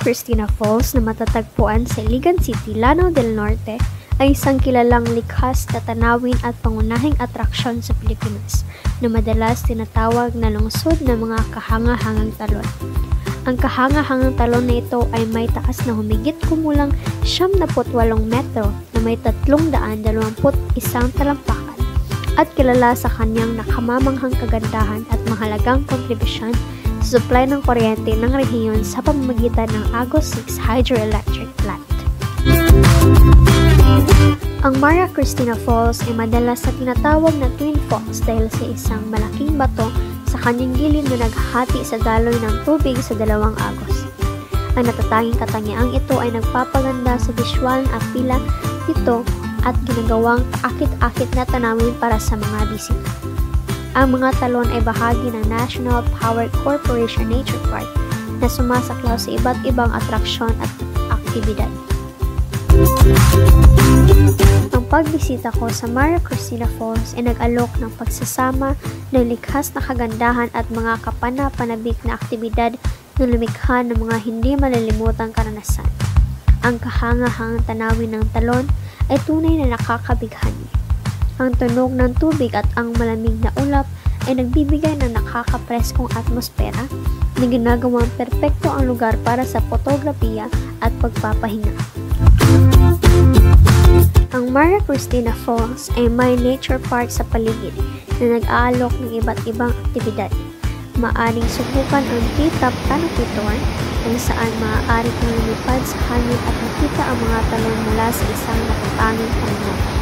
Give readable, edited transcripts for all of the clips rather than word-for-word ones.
Cristina Falls na matatagpuan sa Iligan City, Lanao del Norte ay isang kilalang likhas na tanawin at pangunahing atraksyon sa Pilipinas na madalas tinatawag na lungsod ng mga kahanga-hangang talon. Ang kahanga-hangang talon na ito ay may taas na humigit kumulang 78 metro na may 321 talampakan at kilala sa kanyang nakamamanghang kagandahan at mahalagang kontribusyon sa supply ng kuryente ng rehiyon sa pamamagitan ng Agos 6 Hydroelectric Plant. Ang Maria Cristina Falls ay madalas na tinatawag na Twin Falls dahil sa isang malaking bato sa kanyang gilid na naghahati sa daloy ng tubig sa dalawang agos. Ang natatanging katangiang ito ay nagpapaganda sa visual na apila dito at ginagawang akit-akit na tanawin para sa mga bisita. Ang mga talon ay bahagi ng National Power Corporation Nature Park na sumasaklaw sa iba't ibang atraksyon at aktibidad. Ang pagbisita ko sa Maria Cristina Falls ay nag-alok ng pagsasama ng likhas na kagandahan at mga kapana-panabik na aktibidad na lumikha ng mga hindi malilimutang karanasan. Ang kahanga-hangang tanawin ng talon ay tunay na nakakabighani. Ang tunog ng tubig at ang malamig na ulap ay nagbibigay ng nakakapreskong atmosfera na ginagawang perpekto ang lugar para sa fotografiya at pagpapahinga. Ang Maria Cristina Falls ay may nature park sa paligid na nag-aalok ng iba't ibang aktibidad. Maaring subukan ang T-top canopy tour kung saan maaari kang lumipad sa hangin at makita ang mga talon mula sa isang natatanging pananaw.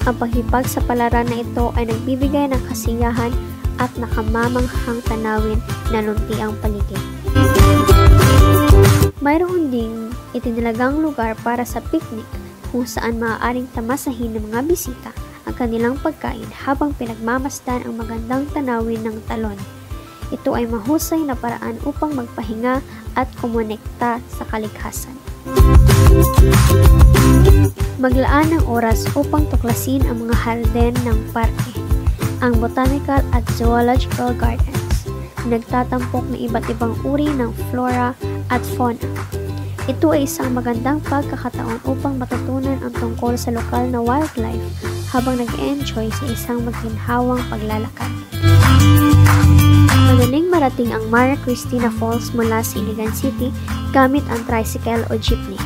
Ang paghipag sa palaran na ito ay nagbibigay ng kasiyahan at nakamamanghang tanawin na lunti ang paligid. Mayroon ding itinalagang lugar para sa picnic kung saan maaaring tamasahin ng mga bisita ang kanilang pagkain habang pinagmamasdan ang magandang tanawin ng talon. Ito ay mahusay na paraan upang magpahinga at kumonekta sa kalighasan. Maglaan ng oras upang tuklasin ang mga harden ng parke. Ang Botanical at Zoological Gardens, nagtatampok ng iba't ibang uri ng flora at fauna. Ito ay isang magandang pagkakataon upang matutunan ang tungkol sa lokal na wildlife habang nag-enjoy sa isang maginhawang paglalakad. Madaling marating ang Maria Cristina Falls mula sa Iligan City gamit ang tricycle o jeepney.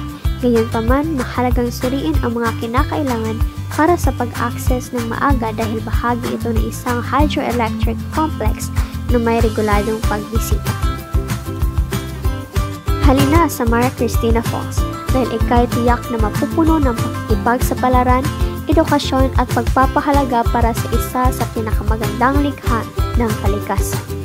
Gayunpaman, mahalagang suriin ang mga kinakailangan para sa pag-access ng maaga dahil bahagi ito ng isang hydroelectric complex na may reguladong pagbisita. Halina sa Maria Cristina Falls dahil ika'y tiyak na mapupuno ng pakikipag sa palaran, edukasyon at pagpapahalaga para sa isa sa pinakamagandang likha ng kalikasan.